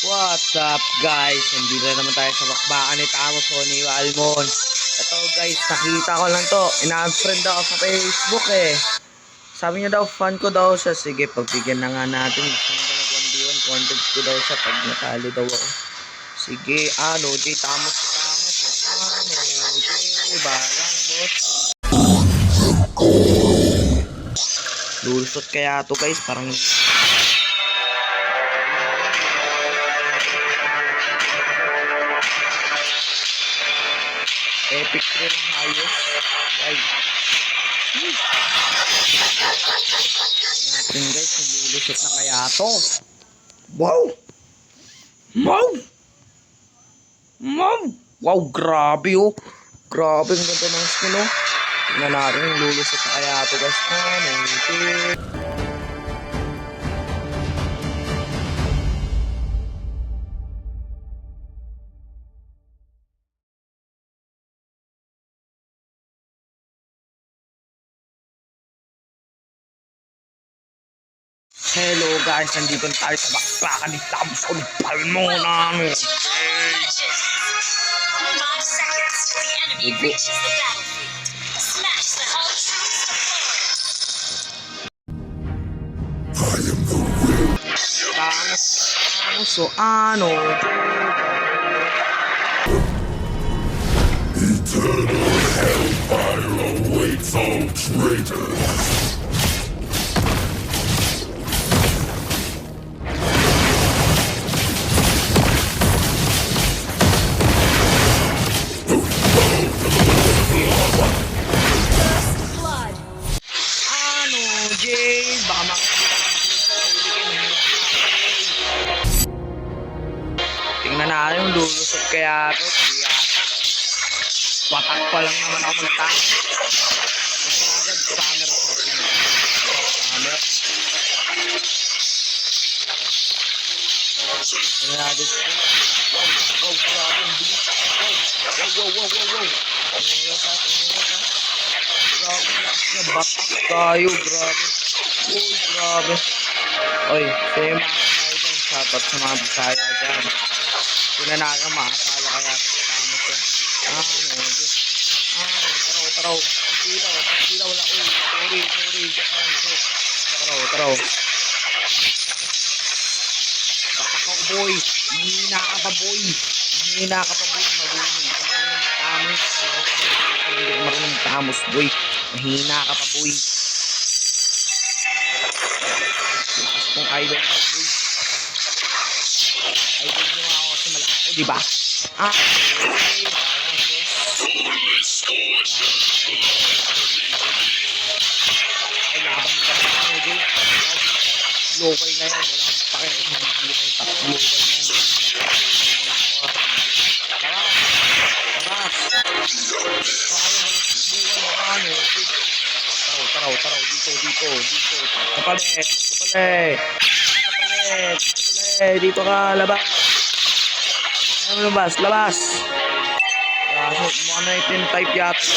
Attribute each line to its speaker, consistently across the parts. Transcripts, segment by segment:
Speaker 1: What's up guys? Hindi na naman tayo sa bakbakan ni Tamos o ni Almon. Ito guys, nakita ko lang to. Ina-friend ako sa Facebook eh. Sabi niya daw, fan ko daw siya. Sige, pagbigyan na nga natin. Gusto niya daw mag-1v1. Content ko daw siya pag natalo daw ako. Sige, J, Tamos. J, barang boss. Lulusot kaya to guys, parang epic rin ang hayos. Ay. Natin guys, lulusot na kaya to. Wow! Wow! Wow! Wow, grabe oh. Grabe, ang ganda ng skin oh. Tingnan natin yung lulusot na kaya to guys. Hello guys, nandito tayo sa bakbakan ni Tamos o Palmona. Tamos o ano?
Speaker 2: Eternal hellfire awaits all traitors.
Speaker 1: Tingnan na yung lulusot kaya to. Patak pa lang naman ako magtang. Agad camera sa atin. Camera. Tingnan natin. Wow, grabe ang bilis. Wow. Grabe na batak tayo, grabe. Uy, grabe. Oy, sa'yo mga kasaya dyan. Shoutout sa mga kasaya dyan. Tingnan na ang makakala kaya sa Tamos ko. Taraw. Tira, wala. Uy, sorry. Taraw. Batak ako, boy. Mahina ka pa, boy. Marunong Tamos, boy. Mahina ka pa, boy. Kung idol mo, boy. Idol mo ako kasi malakas ko, diba? Ay, labang mo ka mo, boy. Global na yan. Wala akong pakita kung hindi na yung top global na yan. Taraw. Dito. Kapalit. Dito ka, labas. Labas. Mukha na itin type yata.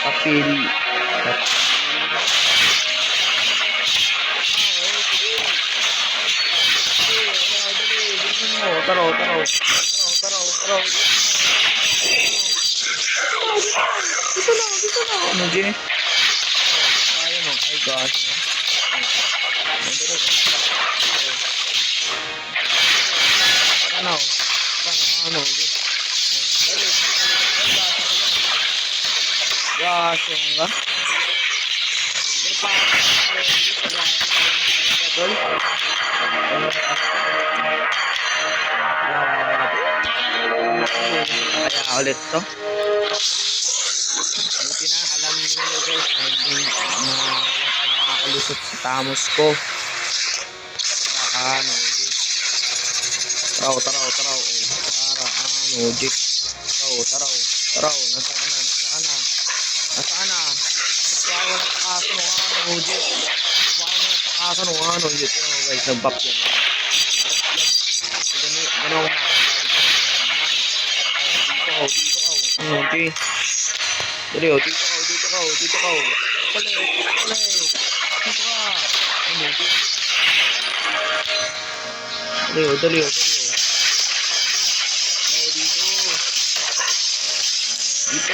Speaker 1: Papili. Taraw. Dito na. Ano, Jay? Kaya mo. Ay, gosh. Ano, Jay? Gosh, yung nga. Kaya ulit to. Buti na alam niyo guys na hindi nakakalusot sa Tamos ko. Taraw. Taraw. Nasaan na? Wala na takasan o ano, Jit. Guys, nagbap yan. Ganun. Dito ka. Dito ka. Dito ka. Pala. Dito ka. Ano, dito. Dali. Oh, dito. Dito.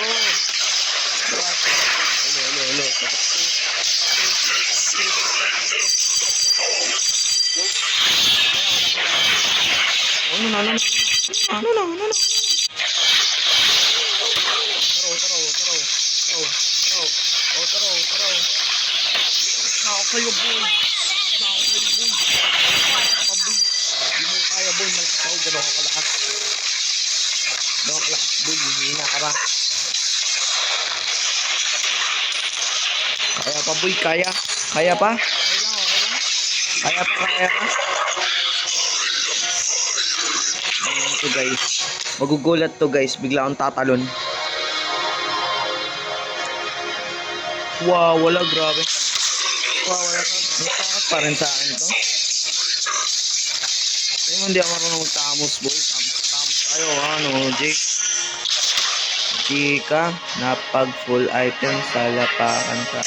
Speaker 1: Hello. Ano na. Taraw. Ako kayo, boy. Kaboy. Hindi mo kaya, boy. Malakaw. Gano'n ka kalakas. Boy. Hihina ka ba? Kaya pa, boy. Kaya pa? Kaya pa? Ayan to, guys. Magugulat to, guys. Bigla akong tatalon. Wow, wala, grabe. Natakot pa rin sa akin to. Hindi ako marunong magtamos, boy. Tamos tayo, ano, Jake. Jika, napag full item sa lapakan ka.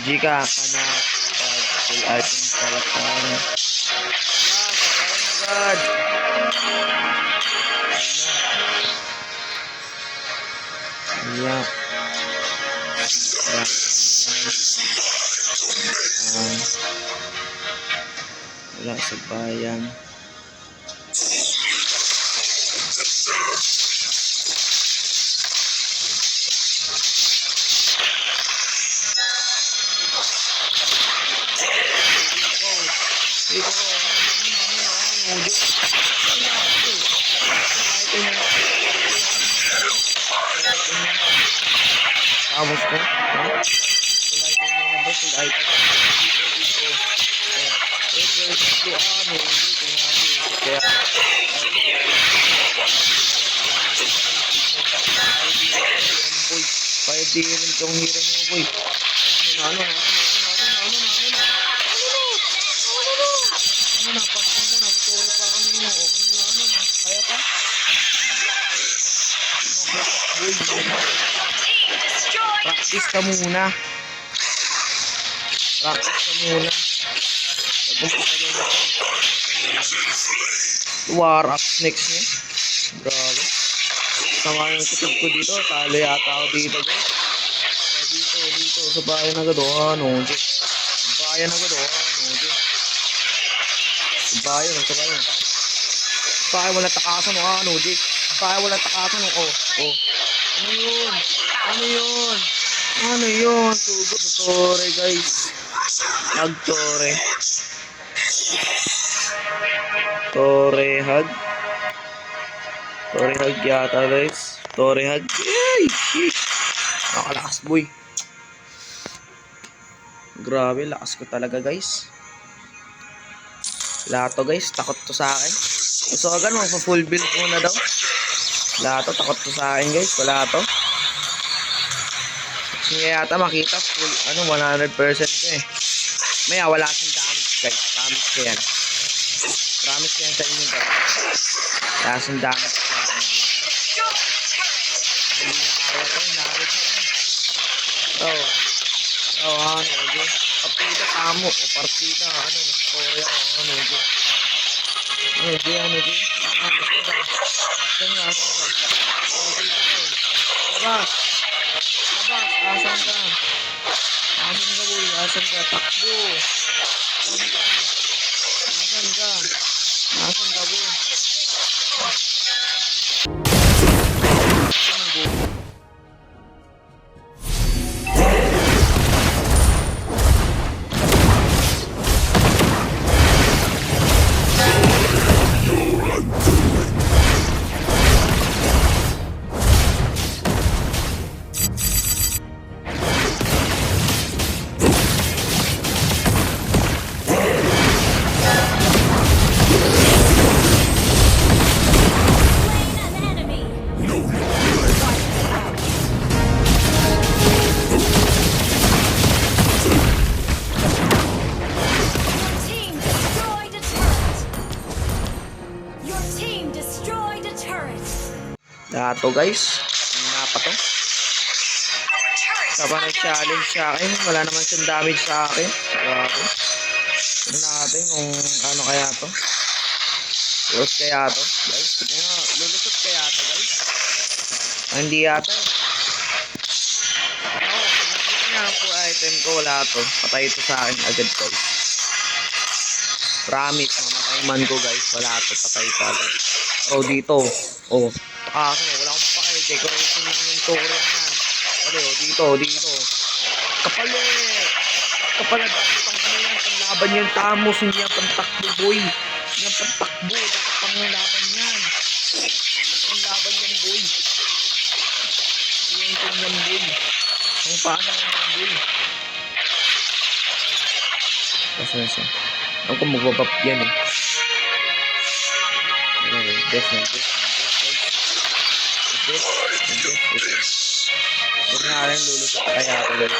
Speaker 1: Jika ka na pag full item sa lapakan. God. Yeah. Wala sa bayan. Tamos ko. Full item. Kaya boy, kaya di rin itong hero mo, boy. Ano na, papunta na, tuloy pa kami mo. Kaya pa? Practice ka muna. War up next niya. Grabe. Sama yung kutub ko dito. Talo yata ako dito, guys. Dito. Sa bayan agad. Bayan wala takasan. Wala takasan. Ano yun? Sugo. Tore, guys. Nagtore. Torehag yata, guys. Torehag. Yay! Nakalakas, boy. Grabe, lakas ko talaga, guys. Lato, guys. Takot to sa akin. So, agad, magpa-full build muna daw. Lato, takot to sa akin, guys. Wala to. Kasi yata makita full, 100% ko eh. Maya, wala siyang damage, guys. Promise ko yan. Promise ko yan sa inyo, guys. Wala siyang damage sa akin. Hindi na kaya ko, narit na eh. Okay. Partida, tamo. Partida, score ako, Labas, asan ka? Boy? Asan ka? Takbo. Asan ka, boy? Dato, guys. Hina pa to. Kapag nag-challenge sa akin, wala naman siyang damage sa akin. Grabe. Tignan natin kung ano kaya to. Lulusot kaya to, guys. Lulusot kaya to, guys. Hindi yata eh. Oo, pag nakita niya ang full item ko, wala to. Patay ito sa akin agad, guys. Promise, mamatay man ko, guys. Wala to, patay ito agad. Pero dito, oh. Kaso, wala akong pakay. Decoration lang yung turin yan. Ano, dito. Kapal eh. Kapal na dapat pang ano yan. Panlaban yan, Tamos. Hindi yan pantakbo, boy. Hindi yan pantakbo. Dapat panglaban yan. Panlaban yan, boy. Yan yan, boy. Kung paano yan, boy. Kasi. Ako magbabap yan eh. This. Huwag nga rin lulusot kaya ako guys.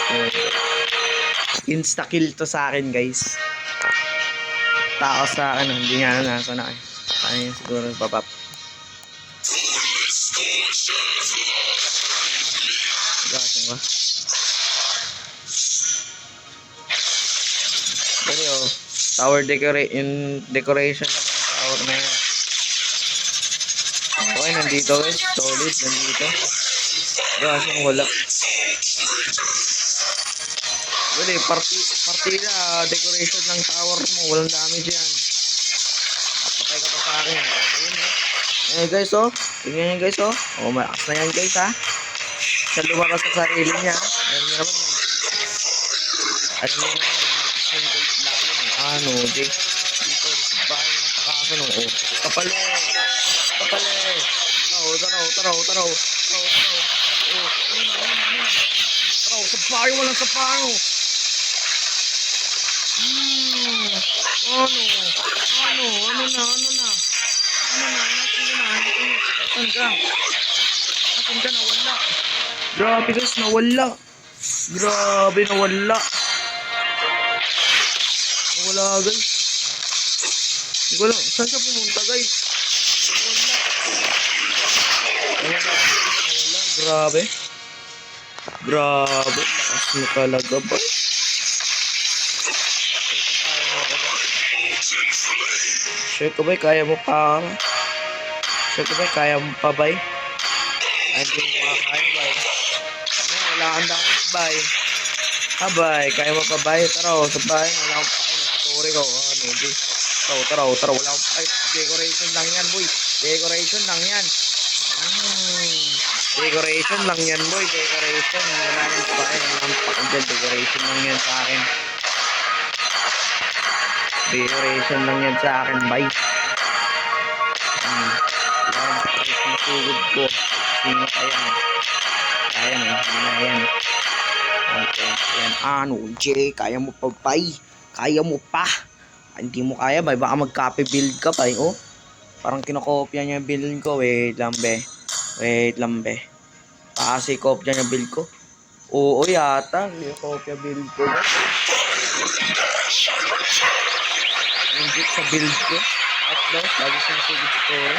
Speaker 1: Insta-kill to sa akin guys. Tao sa akin, hindi nga nasa na. Kaya siguro papap. Gasong ba? Pero tower decoration ng tower na yan. Okay, nandito guys. Solid, nandito. Gasong wala. Wala, partida, decoration ng tower mo. Walang damage yan. Patay ka pa sa akin. Ayun eh. Guys oh. Tingnan nyo guys oh. Oh, malakas na yan guys ha. Siya lumabas sa sarili niya. Alam nyo naman. Alam nyo naman. Single layo. Ano, dito. Sa bahay ng pakasan oh. Kapale. Taraw. Taraw, sa bahay, walang sa pano. Ano na? Asan ka? Nawala. Grabe guys, nawala. Nawala guys. Hindi ko lang, saan siya pumunta guys? Nawala. Grabe. Lakas mo talaga ba? Sure ko ba kaya mo pa? Kaya mo pa ba? Hindi mo makakaya ba? Wala kang damage ba? Abay, kaya mo pa ba? Tara, sa bahay, wala akong pakay na story ko. Tara, wala akong pakay. Decoration lang yan, boy. Decoration lang yan, boy. Decoration. Wala nang pakay. Decoration lang yan sa akin. Decoration lang yan sa akin, bye. Masugod ko. Sino kaya mo? Kaya yan. Okay, yan. Ano, Jay? Kaya mo pa, bay? Kaya mo pa? Hindi mo kaya, bay? Baka mag-copy build ka, bay, oh. Parang kinokopya niya yung build ko. Wait lang, be. Kasi kopya niya build ko. Oo, yata. Kinokopya build ko. Ingit sa build ko. At daw, lagi siyang sigit story.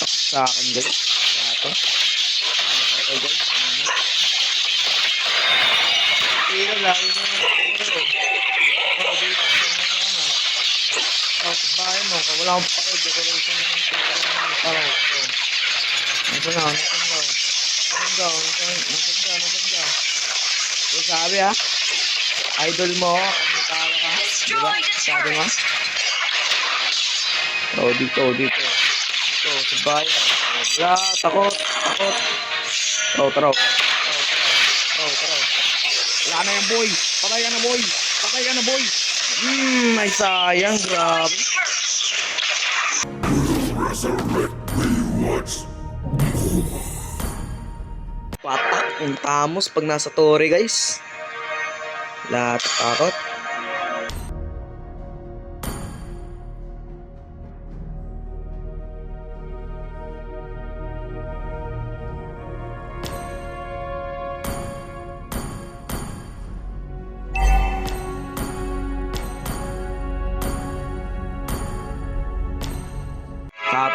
Speaker 1: Sa akin guys. Ito. Ano guys? Pero lagi na yung story. Pero dito sa bahay mo. Wala akong pakay. Decoration ng story. Parang ito. Nasaan ka? Sabi ha? Idol mo, kumutala ka. Diba? Sabi mo? Dito, sa bahay. Wala, takot. Tara. Wala na yan, boy. Patay ka na, boy. Ay sayang, grabe.
Speaker 2: Resurrect me once.
Speaker 1: Patak, yung Tamos pag nasa tore, guys. Lahat takot.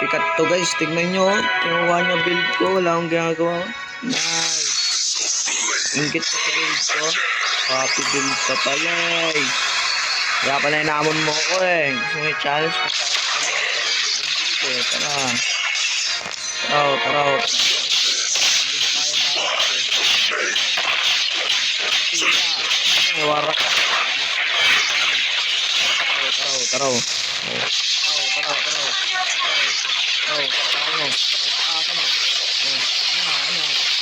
Speaker 1: Copycat to guys. Tignan nyo. Kinuha niya build ko. Wala akong ginagawa. Nice. Ingit ka sa build ko. Copy build ka pala eh. Kaya pala inamon mo ko eh. Gusto mo yung challenge ko. Tara. Taraw. Hindi mo kaya warak. Taraw.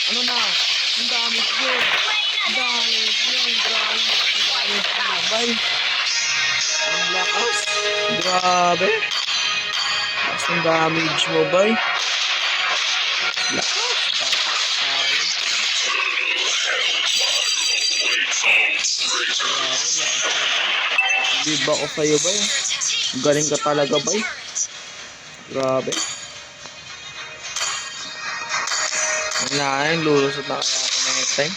Speaker 1: Ano na? Ang dami ko. Grabe. Ang lakas. Grabe. Lakas ng damage mo, bay. Lakas. Hindi ba ako sa'yo, bay? Galing ka talaga, bay. Grabe. Ang lulusot na kaya ako na next time.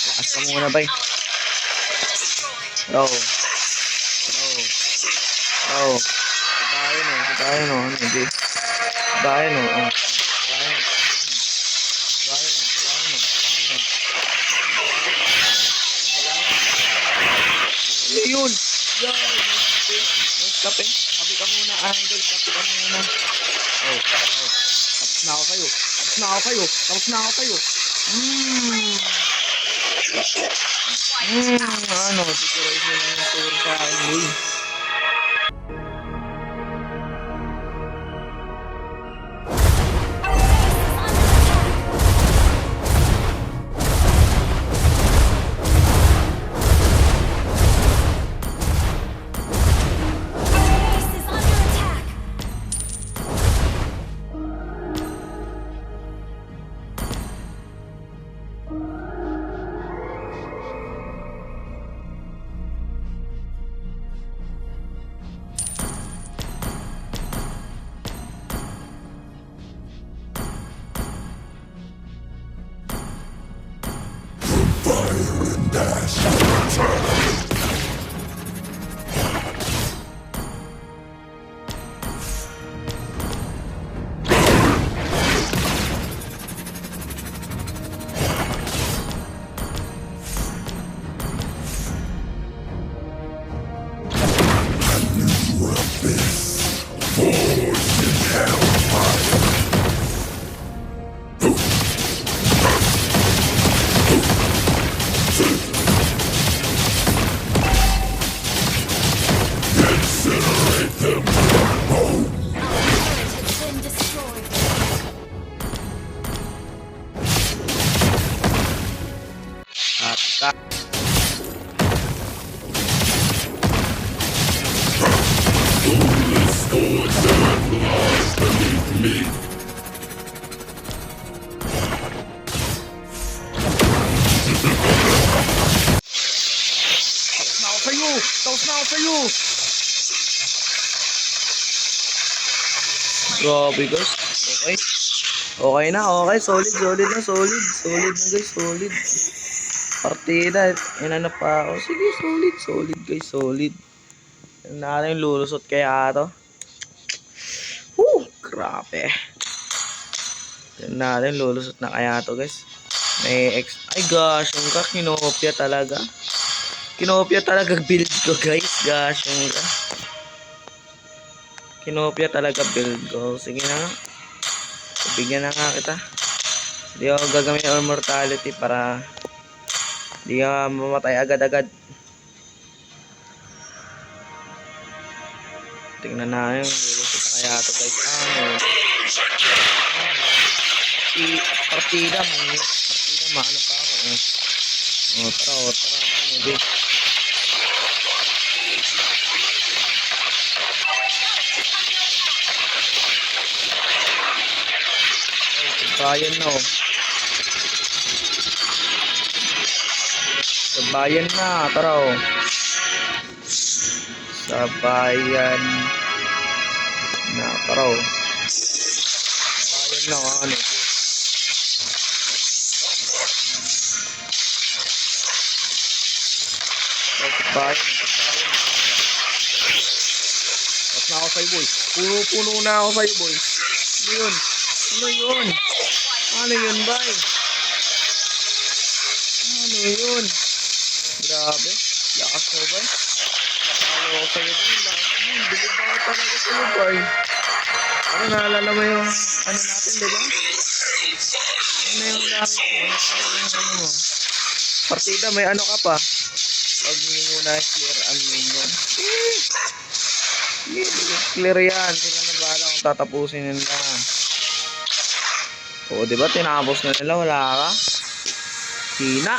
Speaker 1: Lakas ka muna, bay. Bro. Sabayan o. Hindi. Sabayan o. Yun. Kape ka muna, idol. Kape ka muna. Tapos na ako kayo. Ano, decoration na yung tour sa akin, boy.
Speaker 2: Fire and dash. Tapos na ako sa'yo!
Speaker 1: Grabe guys. Okay na. Solid na guys. Partida. Inano pa ako. Sige, solid guys. Solid. Tignan natin yung lulusot kaya ito. Grabe. Tignan natin lulusot na kaya ito guys. Ay gosh. Yung ka kinopya talaga. Kinopya talaga build ko guys. Gosh. Yung ka. Kinopya talaga build ko. Sige na nga. Bigyan na nga kita. Hindi ako gagamit ng immortality para hindi ka mamatay agad-agad. Tingnan na yung lulusot na kaya ito guys. Partida maano pa ako. Tara. Guys. Sabayan na Sabayan na, tara Sabayan na, tara Sabayan na, Sabayan. Tapos na ako sa'yo, boy. Puno-puno na ako sa'yo, boy. Ano yun? Ano yun? Ano yun, boy? Ano yun? Grabe. Lakas mo, boy. Ano ako sa'yo, boy? Lakas mo. Bilib ako talaga sa'yo, boy. Ano, naalala mo yung ano natin, di ba? Ano yung gamit mo? Ano mo? Partida, may ano ka pa? Pag muna clear ang minion. Clear yan. Sila na bahala kung tatapusin nila. Oo, di ba? Tinapos na nila. Wala ka. Hina.